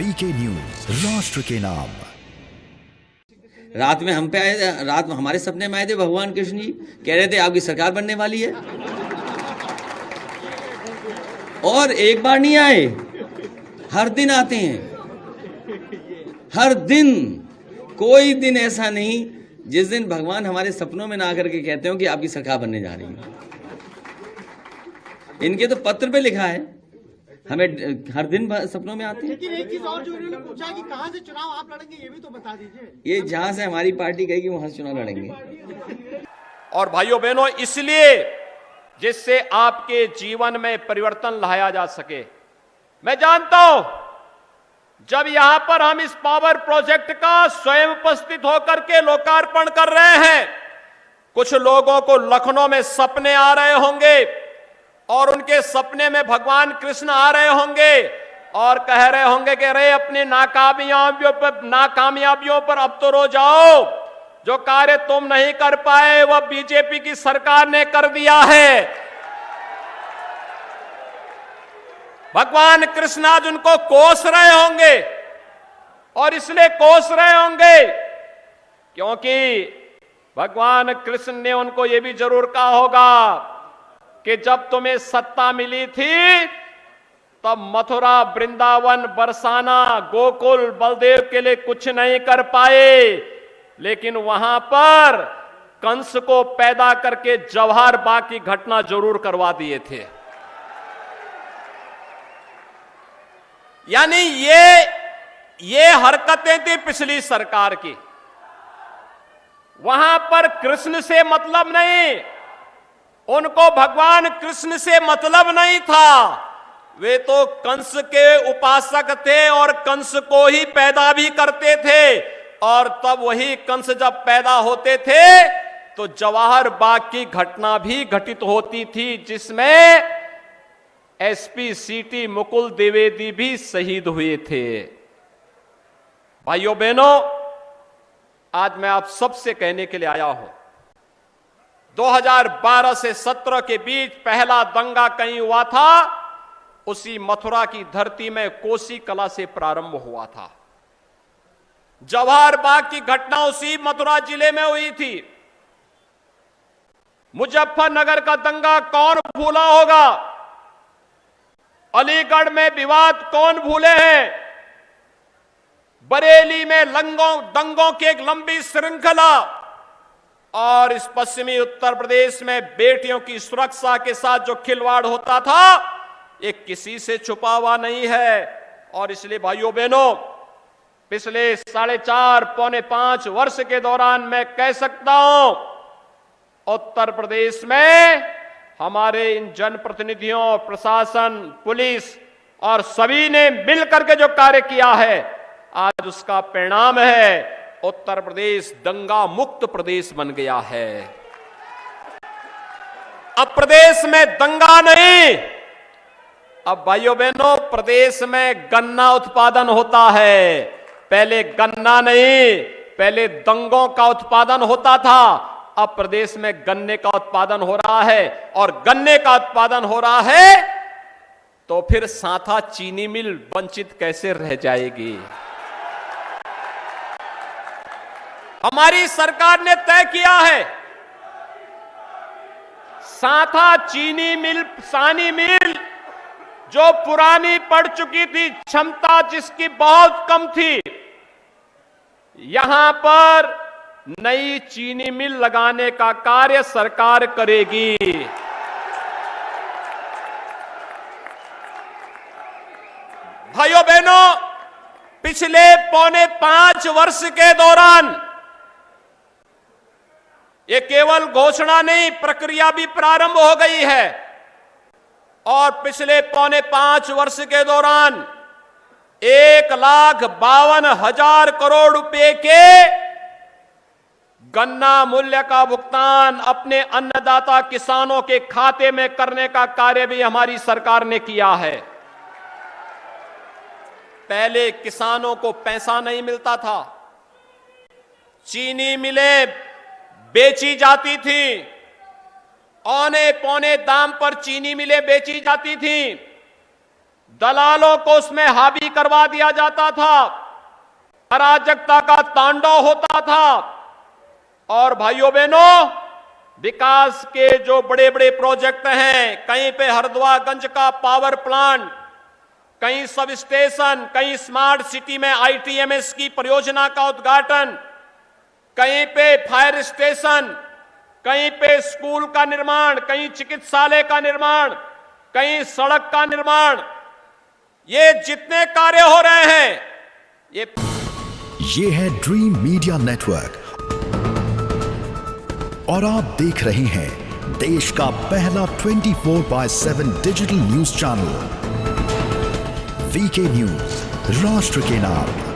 VK news, राष्ट्र के नाम। रात में हम पे आए थे, रात में हमारे सपने में आए थे भगवान कृष्ण जी, कह रहे थे आपकी सरकार बनने वाली है। और एक बार नहीं आए, हर दिन आते हैं, हर दिन। कोई दिन ऐसा नहीं जिस दिन भगवान हमारे सपनों में ना आकर के कहते हो कि आपकी सरकार बनने जा रही है। इनके तो पत्र पे लिखा है, हमें हर दिन सपनों में आते हैं। लेकिन एक चीज और जो इन्होंने पूछा कि कहां से चुनाव आप लड़ेंगे, ये भी तो बता दीजिए। ये जहां से हमारी पार्टी कहेगी वहां से चुनाव लड़ेंगे। और भाइयों बहनों, इसलिए जिससे आपके जीवन में परिवर्तन लाया जा सके। मैं जानता हूं जब यहां पर हम इस पावर प्रोजेक्ट का स्वयं उपस्थित होकर के लोकार्पण कर रहे हैं, कुछ लोगों को लखनऊ में सपने आ रहे होंगे और उनके सपने में भगवान कृष्ण आ रहे होंगे और कह रहे होंगे कि अरे अपनी नाकामयाबियों पर अब तो रो जाओ, जो कार्य तुम नहीं कर पाए वह बीजेपी की सरकार ने कर दिया है। भगवान कृष्ण आज उनको कोस रहे होंगे, और इसलिए कोस रहे होंगे क्योंकि भगवान कृष्ण ने उनको यह भी जरूर कहा होगा कि जब तुम्हें सत्ता मिली थी तब मथुरा, वृंदावन, बरसाना, गोकुल, बलदेव के लिए कुछ नहीं कर पाए, लेकिन वहां पर कंस को पैदा करके जवाहर बाग की घटना जरूर करवा दिए थे। यानी ये हरकतें थी पिछली सरकार की। वहां पर कृष्ण से मतलब नहीं, उनको भगवान कृष्ण से मतलब नहीं था। वे तो कंस के उपासक थे और कंस को ही पैदा भी करते थे, और तब वही कंस जब पैदा होते थे तो जवाहर बाग की घटना भी घटित होती थी, जिसमें एसपी सिटी मुकुल द्विवेदी भी शहीद हुए थे। भाइयों बहनों, आज मैं आप सबसे कहने के लिए आया हूं, 2012 से 17 के बीच पहला दंगा कहीं हुआ था, उसी मथुरा की धरती में कोसी कला से प्रारंभ हुआ था। जवाहर बाग की घटना उसी मथुरा जिले में हुई थी। मुजफ्फरनगर का दंगा कौन भूला होगा? अलीगढ़ में विवाद कौन भूले हैं? बरेली में दंगों की एक लंबी श्रृंखला, और इस पश्चिमी उत्तर प्रदेश में बेटियों की सुरक्षा के साथ जो खिलवाड़ होता था, ये किसी से छुपा हुआ नहीं है। और इसलिए भाइयों बहनों, पिछले 4.5 पौने 5 वर्ष के दौरान मैं कह सकता हूं, उत्तर प्रदेश में हमारे इन जनप्रतिनिधियों, प्रशासन, पुलिस और सभी ने मिलकर के जो कार्य किया है, आज उसका परिणाम है उत्तर प्रदेश दंगा मुक्त प्रदेश बन गया है। अब प्रदेश में दंगा नहीं, अब भाइयों बहनों प्रदेश में गन्ना उत्पादन होता है। पहले गन्ना नहीं, पहले दंगों का उत्पादन होता था। अब प्रदेश में गन्ने का उत्पादन हो रहा है, और गन्ने का उत्पादन हो रहा है तो फिर साथा चीनी मिल वंचित कैसे रह जाएगी? हमारी सरकार ने तय किया है, साथा चीनी मिल, सानी मिल जो पुरानी पड़ चुकी थी, क्षमता जिसकी बहुत कम थी, यहां पर नई चीनी मिल लगाने का कार्य सरकार करेगी। भाइयों बहनों, पिछले पौने 5 वर्ष के दौरान ये केवल घोषणा नहीं, प्रक्रिया भी प्रारंभ हो गई है, और पिछले पौने 5 वर्ष के दौरान 1,52,000 करोड़ रुपए के गन्ना मूल्य का भुगतान अपने अन्नदाता किसानों के खाते में करने का कार्य भी हमारी सरकार ने किया है। पहले किसानों को पैसा नहीं मिलता था, चीनी मिलें बेची जाती थी, औने पौने दाम पर चीनी मिलें बेची जाती थी। दलालों को उसमें हावी करवा दिया जाता था, अराजकता का तांडव होता था। और भाइयों बहनों, विकास के जो बड़े बड़े प्रोजेक्ट हैं, कहीं पे हरदुआगंज का पावर प्लांट, कहीं सब स्टेशन, कहीं स्मार्ट सिटी में आईटीएमएस की परियोजना का उद्घाटन, कहीं पे फायर स्टेशन, कहीं पे स्कूल का निर्माण, कहीं चिकित्सालय का निर्माण, कहीं सड़क का निर्माण, ये जितने कार्य हो रहे हैं, ये है ड्रीम मीडिया नेटवर्क और आप देख रहे हैं देश का पहला 24/7 digital news channel VK news, राष्ट्र के नाम।